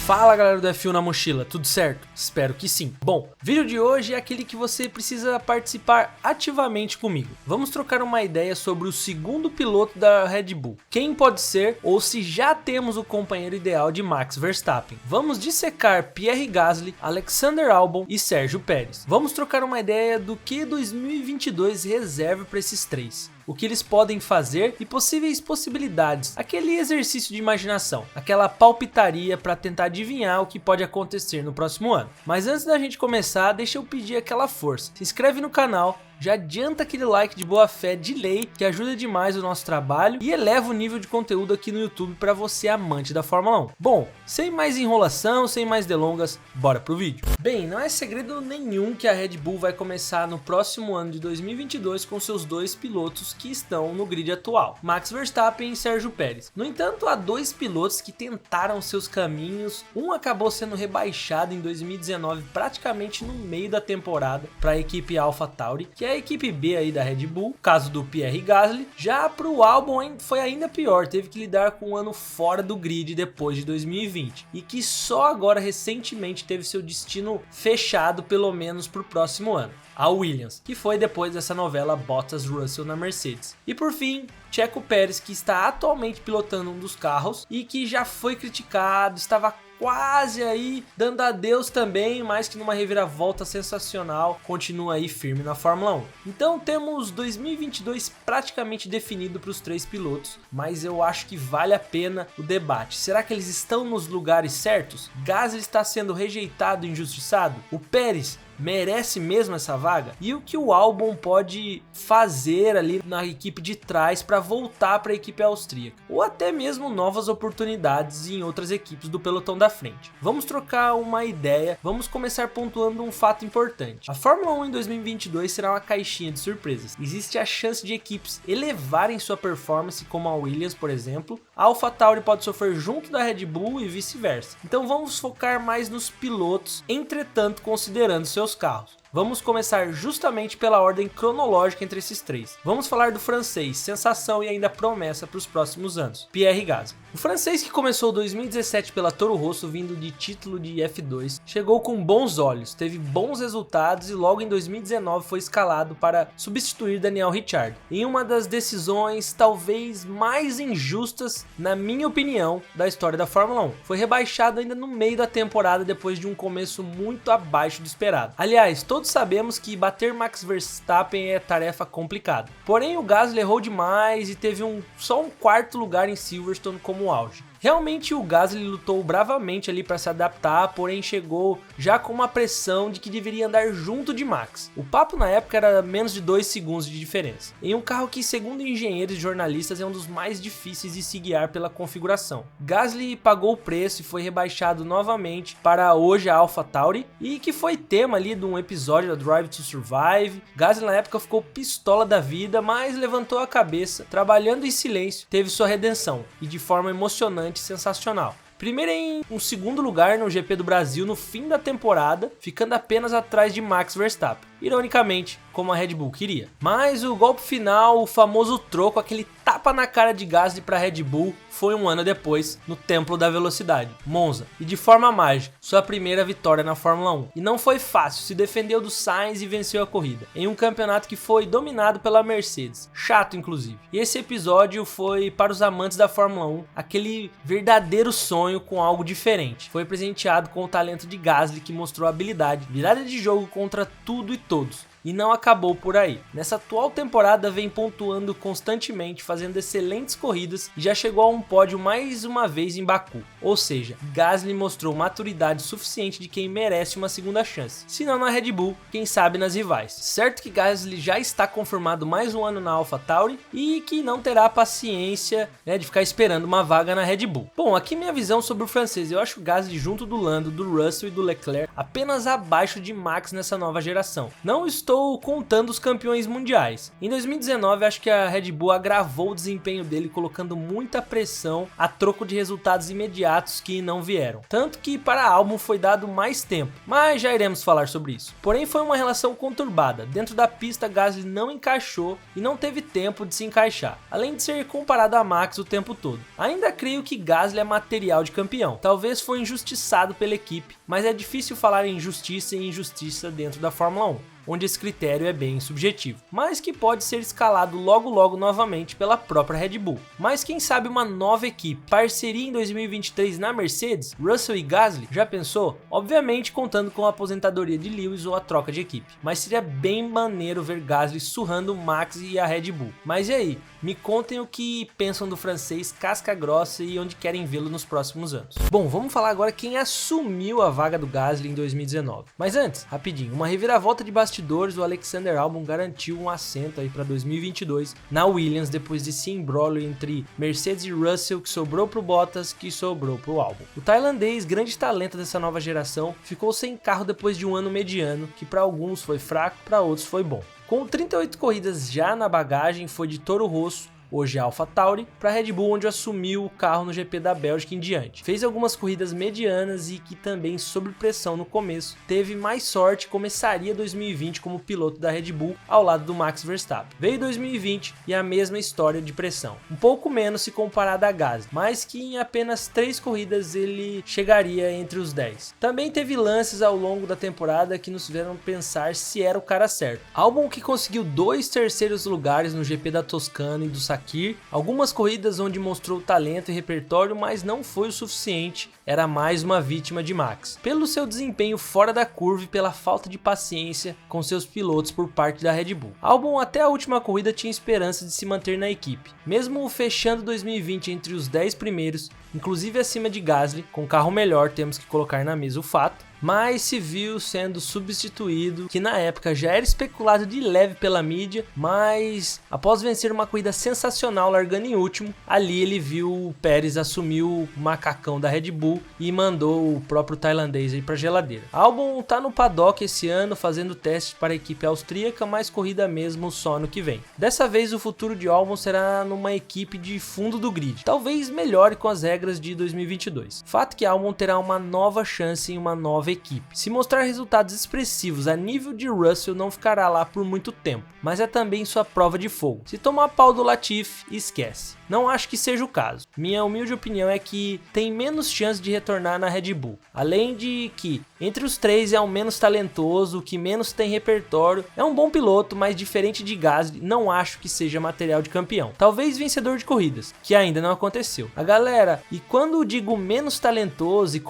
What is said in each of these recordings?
Fala galera do F1 na mochila, tudo certo? Espero que sim. Bom, o vídeo de hoje é aquele que você precisa participar ativamente comigo. Vamos trocar uma ideia sobre o segundo piloto da Red Bull. Quem pode ser ou se já temos o companheiro ideal de Max Verstappen. Vamos dissecar Pierre Gasly, Alexander Albon e Sérgio Pérez. Vamos trocar uma ideia do que 2022 reserva para esses três. O que eles podem fazer e possíveis possibilidades, aquele exercício de imaginação, aquela palpitaria para tentar adivinhar o que pode acontecer no próximo ano. Mas antes da gente começar, deixa eu pedir aquela força, se inscreve no canal, já adianta aquele like de boa fé de lei que ajuda demais o nosso trabalho e eleva o nível de conteúdo aqui no YouTube para você amante da Fórmula 1. Bom, sem mais enrolação, sem mais delongas, bora pro vídeo. Bem, não é segredo nenhum que a Red Bull vai começar no próximo ano de 2022 com seus dois pilotos que estão no grid atual, Max Verstappen e Sérgio Pérez. No entanto, há dois pilotos que tentaram seus caminhos, um acabou sendo rebaixado em 2019 praticamente no meio da temporada para a equipe AlphaTauri, que é a equipe B aí da Red Bull, caso do Pierre Gasly. Já para o Albon foi ainda pior, teve que lidar com um ano fora do grid depois de 2020 e que só agora recentemente teve seu destino fechado pelo menos para o próximo ano, a Williams, que foi depois dessa novela Bottas-Russell na Mercedes. E por fim, Checo Pérez, que está atualmente pilotando um dos carros e que já foi criticado, estava quase aí dando adeus também, mas que numa reviravolta sensacional continua aí firme na Fórmula 1. Então temos 2022 praticamente definido para os três pilotos, mas eu acho que vale a pena o debate. Será que eles estão nos lugares certos? Gasly está sendo rejeitado e injustiçado? O Pérez merece mesmo essa vaga? E o que o Albon pode fazer ali na equipe de trás para voltar para a equipe austríaca? Ou até mesmo novas oportunidades em outras equipes do pelotão da frente. Vamos trocar uma ideia, vamos começar pontuando um fato importante. A Fórmula 1 em 2022 será uma caixinha de surpresas. Existe a chance de equipes elevarem sua performance, como a Williams, por exemplo. A AlphaTauri pode sofrer junto da Red Bull e vice-versa. Então vamos focar mais nos pilotos, entretanto considerando seus carros. Vamos começar justamente pela ordem cronológica entre esses três. Vamos falar do francês, sensação e ainda promessa para os próximos anos, Pierre Gasly. O francês, que começou 2017 pela Toro Rosso vindo de título de F2, chegou com bons olhos, teve bons resultados e logo em 2019 foi escalado para substituir Daniel Ricciardo. Em uma das decisões talvez mais injustas, na minha opinião, da história da Fórmula 1. Foi rebaixado ainda no meio da temporada depois de um começo muito abaixo do esperado. Aliás, todos sabemos que bater Max Verstappen é tarefa complicada. Porém, o Gasly errou demais e teve só um quarto lugar em Silverstone como auge. Realmente o Gasly lutou bravamente ali para se adaptar, porém chegou já com uma pressão de que deveria andar junto de Max. O papo na época era menos de 2 segundos de diferença, em um carro que, segundo engenheiros e jornalistas, é um dos mais difíceis de se guiar pela configuração. Gasly pagou o preço e foi rebaixado novamente para hoje a AlphaTauri, e que foi tema ali de um episódio da Drive to Survive. Gasly na época ficou pistola da vida, mas levantou a cabeça, trabalhando em silêncio, teve sua redenção e de forma emocionante, sensacional. Primeiro em um segundo lugar no GP do Brasil no fim da temporada, ficando apenas atrás de Max Verstappen. Ironicamente, como a Red Bull queria. Mas o golpe final, o famoso troco, aquele tapa na cara de Gasly para a Red Bull, foi um ano depois, no Templo da Velocidade, Monza. E de forma mágica, sua primeira vitória na Fórmula 1. E não foi fácil, se defendeu do Sainz e venceu a corrida, em um campeonato que foi dominado pela Mercedes. Chato, inclusive. E esse episódio foi, para os amantes da Fórmula 1, aquele verdadeiro sonho com algo diferente. Foi presenteado com o talento de Gasly, que mostrou habilidade, virada de jogo contra tudo e todos. E não acabou por aí. Nessa atual temporada vem pontuando constantemente, fazendo excelentes corridas e já chegou a um pódio mais uma vez em Baku. Ou seja, Gasly mostrou maturidade suficiente de quem merece uma segunda chance. Se não na Red Bull, quem sabe nas rivais. Certo que Gasly já está confirmado mais um ano na AlphaTauri e que não terá paciência, de ficar esperando uma vaga na Red Bull. Bom, aqui minha visão sobre o francês. Eu acho o Gasly junto do Lando, do Russell e do Leclerc apenas abaixo de Max nessa nova geração. Não estou estou contando os campeões mundiais. Em 2019, acho que a Red Bull agravou o desempenho dele, colocando muita pressão a troco de resultados imediatos que não vieram. Tanto que para Albon foi dado mais tempo, mas já iremos falar sobre isso. Porém, foi uma relação conturbada. Dentro da pista, Gasly não encaixou e não teve tempo de se encaixar, além de ser comparado a Max o tempo todo. Ainda creio que Gasly é material de campeão. Talvez foi injustiçado pela equipe, mas é difícil falar em justiça e injustiça dentro da Fórmula 1, onde esse critério é bem subjetivo, mas que pode ser escalado logo novamente pela própria Red Bull. Mas quem sabe uma nova equipe, parceria em 2023 na Mercedes, Russell e Gasly, já pensou? Obviamente contando com a aposentadoria de Lewis ou a troca de equipe, mas seria bem maneiro ver Gasly surrando Max e a Red Bull. Mas e aí? Me contem o que pensam do francês casca grossa e onde querem vê-lo nos próximos anos. Bom, vamos falar agora quem assumiu a vaga do Gasly em 2019. Mas antes, rapidinho, uma reviravolta de bastidores, o Alexander Albon garantiu um assento aí para 2022 na Williams depois desse imbróglio entre Mercedes e Russell, que sobrou pro Bottas, que sobrou pro Albon. O tailandês, grande talento dessa nova geração, ficou sem carro depois de um ano mediano, que para alguns foi fraco, para outros foi bom. Com 38 corridas já na bagagem, foi de Toro Rosso, hoje AlphaTauri, para a Red Bull, onde assumiu o carro no GP da Bélgica em diante. Fez algumas corridas medianas e que também, sob pressão no começo, teve mais sorte e começaria 2020 como piloto da Red Bull ao lado do Max Verstappen. Veio 2020 e a mesma história de pressão, um pouco menos se comparado a Gasly, mas que em apenas 3 corridas ele chegaria entre os 10. Também teve lances ao longo da temporada que nos fizeram pensar se era o cara certo. Albon, que conseguiu 2 terceiros lugares no GP da Toscana e do Sakir, algumas corridas onde mostrou talento e repertório, mas não foi o suficiente, era mais uma vítima de Max, pelo seu desempenho fora da curva e pela falta de paciência com seus pilotos por parte da Red Bull. Albon até a última corrida tinha esperança de se manter na equipe, mesmo fechando 2020 entre os 10 primeiros, inclusive acima de Gasly, com carro melhor, temos que colocar na mesa o fato, mas se viu sendo substituído, que na época já era especulado de leve pela mídia, mas após vencer uma corrida sensacional largando em último, ali ele viu o Pérez assumir o macacão da Red Bull e mandou o próprio tailandês aí pra geladeira. Albon tá no paddock esse ano fazendo testes para a equipe austríaca, mas corrida mesmo só no que vem. Dessa vez o futuro de Albon será numa equipe de fundo do grid, talvez melhore com as regras de 2022. Fato que Albon terá uma nova chance em uma nova equipe. Se mostrar resultados expressivos a nível de Russell, não ficará lá por muito tempo, mas é também sua prova de fogo. Se tomar pau do Latifi, esquece. Não acho que seja o caso. Minha humilde opinião é que tem menos chance de retornar na Red Bull. Além de que, entre os 3 é o menos talentoso, o que menos tem repertório, é um bom piloto, mas diferente de Gasly, não acho que seja material de campeão. Talvez vencedor de corridas, que ainda não aconteceu. A galera, e quando digo menos talentoso,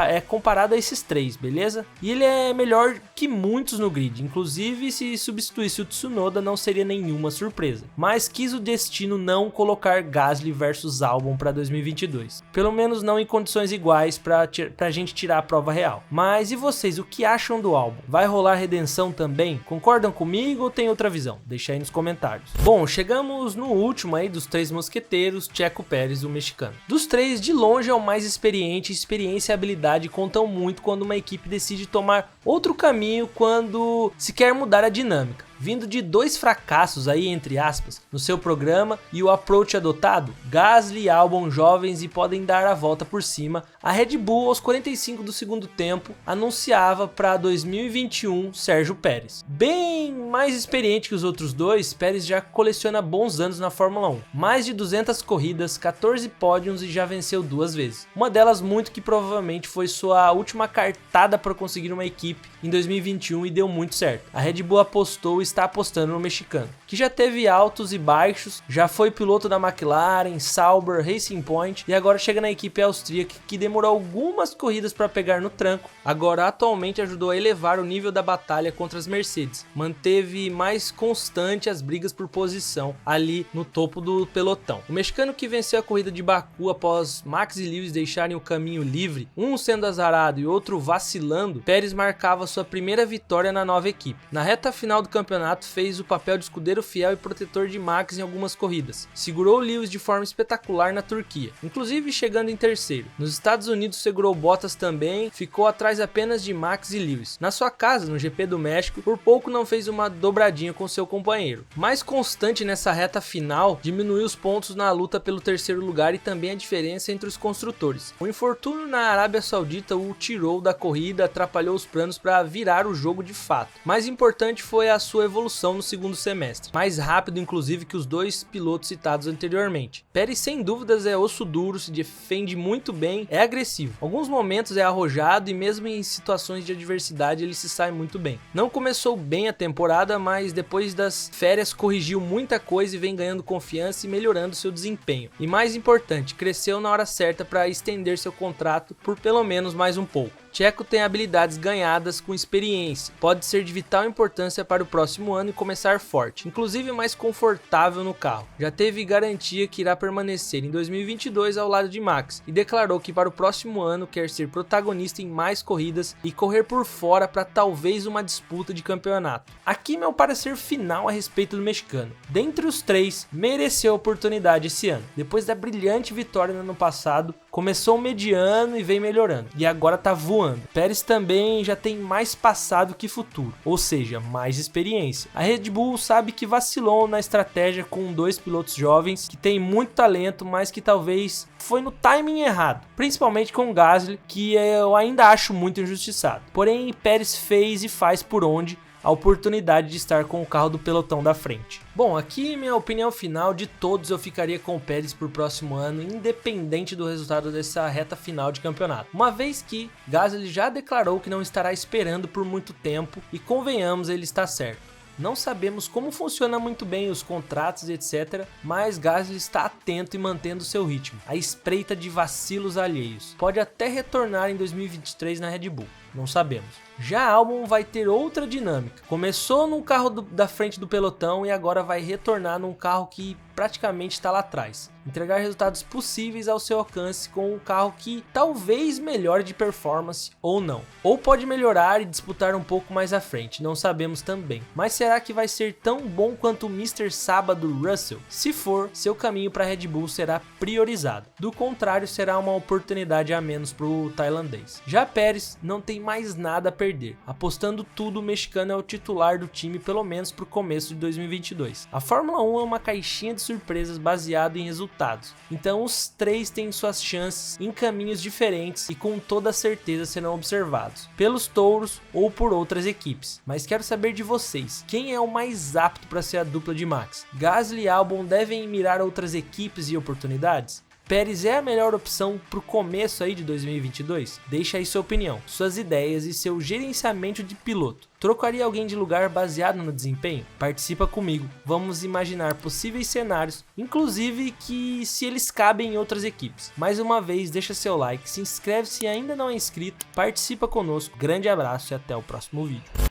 é comparado a esses 3, beleza? E ele é melhor que muitos no grid, inclusive se substituísse o Tsunoda não seria nenhuma surpresa. Mas quis o destino não colocar Gasly versus Albon para 2022. Pelo menos não em condições iguais pra gente tirar a prova real. Mas e vocês, o que acham do Albon? Vai rolar redenção também? Concordam comigo ou tem outra visão? Deixa aí nos comentários. Bom, chegamos no último aí dos 3 mosqueteiros, Checo Pérez, o mexicano. Dos 3, de longe é o mais experiente. Experiência e habilidade contam muito quando uma equipe decide tomar outro caminho, quando se quer mudar a dinâmica. Vindo de 2 fracassos aí, entre aspas, no seu programa e o approach adotado, Gasly e Albon jovens e podem dar a volta por cima, a Red Bull aos 45 do segundo tempo anunciava para 2021 Sérgio Pérez. Bem mais experiente que os outros 2, Pérez já coleciona bons anos na Fórmula 1. Mais de 200 corridas, 14 pódios e já venceu 2 vezes. Uma delas muito que provavelmente foi sua última cartada para conseguir uma equipe em 2021 e deu muito certo. A Red Bull apostou e está apostando no mexicano, que já teve altos e baixos, já foi piloto da McLaren, Sauber, Racing Point e agora chega na equipe austríaca que demorou algumas corridas para pegar no tranco, agora atualmente ajudou a elevar o nível da batalha contra as Mercedes, manteve mais constante as brigas por posição ali no topo do pelotão. O mexicano que venceu a corrida de Baku após Max e Lewis deixarem o caminho livre, um sendo azarado e outro vacilando, Pérez marcava sua primeira vitória na nova equipe. Na reta final do campeonato campeonato fez o papel de escudeiro fiel e protetor de Max em algumas corridas. Segurou Lewis de forma espetacular na Turquia, inclusive chegando em terceiro. Nos Estados Unidos segurou Bottas também, ficou atrás apenas de Max e Lewis. Na sua casa, no GP do México, por pouco não fez uma dobradinha com seu companheiro. Mais constante nessa reta final, diminuiu os pontos na luta pelo terceiro lugar e também a diferença entre os construtores. O infortúnio na Arábia Saudita o tirou da corrida, atrapalhou os planos para virar o jogo de fato. Mais importante foi a sua evolução no segundo semestre, mais rápido inclusive que os dois pilotos citados anteriormente. Pérez sem dúvidas é osso duro, se defende muito bem, é agressivo. Alguns momentos é arrojado e mesmo em situações de adversidade ele se sai muito bem. Não começou bem a temporada, mas depois das férias corrigiu muita coisa e vem ganhando confiança e melhorando seu desempenho. E mais importante, cresceu na hora certa para estender seu contrato por pelo menos mais um pouco. Checo tem habilidades ganhadas com experiência, pode ser de vital importância para o próximo ano e começar forte, inclusive mais confortável no carro. Já teve garantia que irá permanecer em 2022 ao lado de Max e declarou que para o próximo ano quer ser protagonista em mais corridas e correr por fora para talvez uma disputa de campeonato. Aqui meu parecer final a respeito do mexicano. Dentre os três, mereceu a oportunidade esse ano. Depois da brilhante vitória no ano passado, começou mediano e vem melhorando, e agora tá voando. Pérez também já tem mais passado que futuro, ou seja, mais experiência. A Red Bull sabe que vacilou na estratégia com dois pilotos jovens que têm muito talento, mas que talvez foi no timing errado, principalmente com o Gasly, que eu ainda acho muito injustiçado. Porém, Pérez fez e faz por onde a oportunidade de estar com o carro do pelotão da frente. Bom, aqui minha opinião final, de todos eu ficaria com o Pérez por próximo ano, independente do resultado dessa reta final de campeonato. Uma vez que Gasly já declarou que não estará esperando por muito tempo e convenhamos, ele está certo. Não sabemos como funciona muito bem os contratos etc, mas Gasly está atento e mantendo seu ritmo, à espreita de vacilos alheios. Pode até retornar em 2023 na Red Bull, não sabemos. Já Albon vai ter outra dinâmica. Começou num carro da frente do pelotão e agora vai retornar num carro que praticamente está lá atrás. Entregar resultados possíveis ao seu alcance com um carro que talvez melhore de performance ou não. Ou pode melhorar e disputar um pouco mais à frente, não sabemos também. Mas será que vai ser tão bom quanto o Mr. Sábado Russell? Se for, seu caminho para a Red Bull será priorizado. Do contrário, será uma oportunidade a menos para o tailandês. Já Pérez não tem mais nada a perder. Apostando tudo, o mexicano é o titular do time pelo menos para o começo de 2022. A Fórmula 1 é uma caixinha de surpresas baseado em resultados. Então os três têm suas chances em caminhos diferentes e com toda certeza serão observados pelos touros ou por outras equipes. Mas quero saber de vocês, quem é o mais apto para ser a dupla de Max? Gasly e Albon devem mirar outras equipes e oportunidades? Pérez é a melhor opção para o começo aí de 2022? Deixa aí sua opinião, suas ideias e seu gerenciamento de piloto. Trocaria alguém de lugar baseado no desempenho? Participa comigo, vamos imaginar possíveis cenários, inclusive que se eles cabem em outras equipes. Mais uma vez, deixa seu like, se inscreve se ainda não é inscrito, participa conosco, grande abraço e até o próximo vídeo.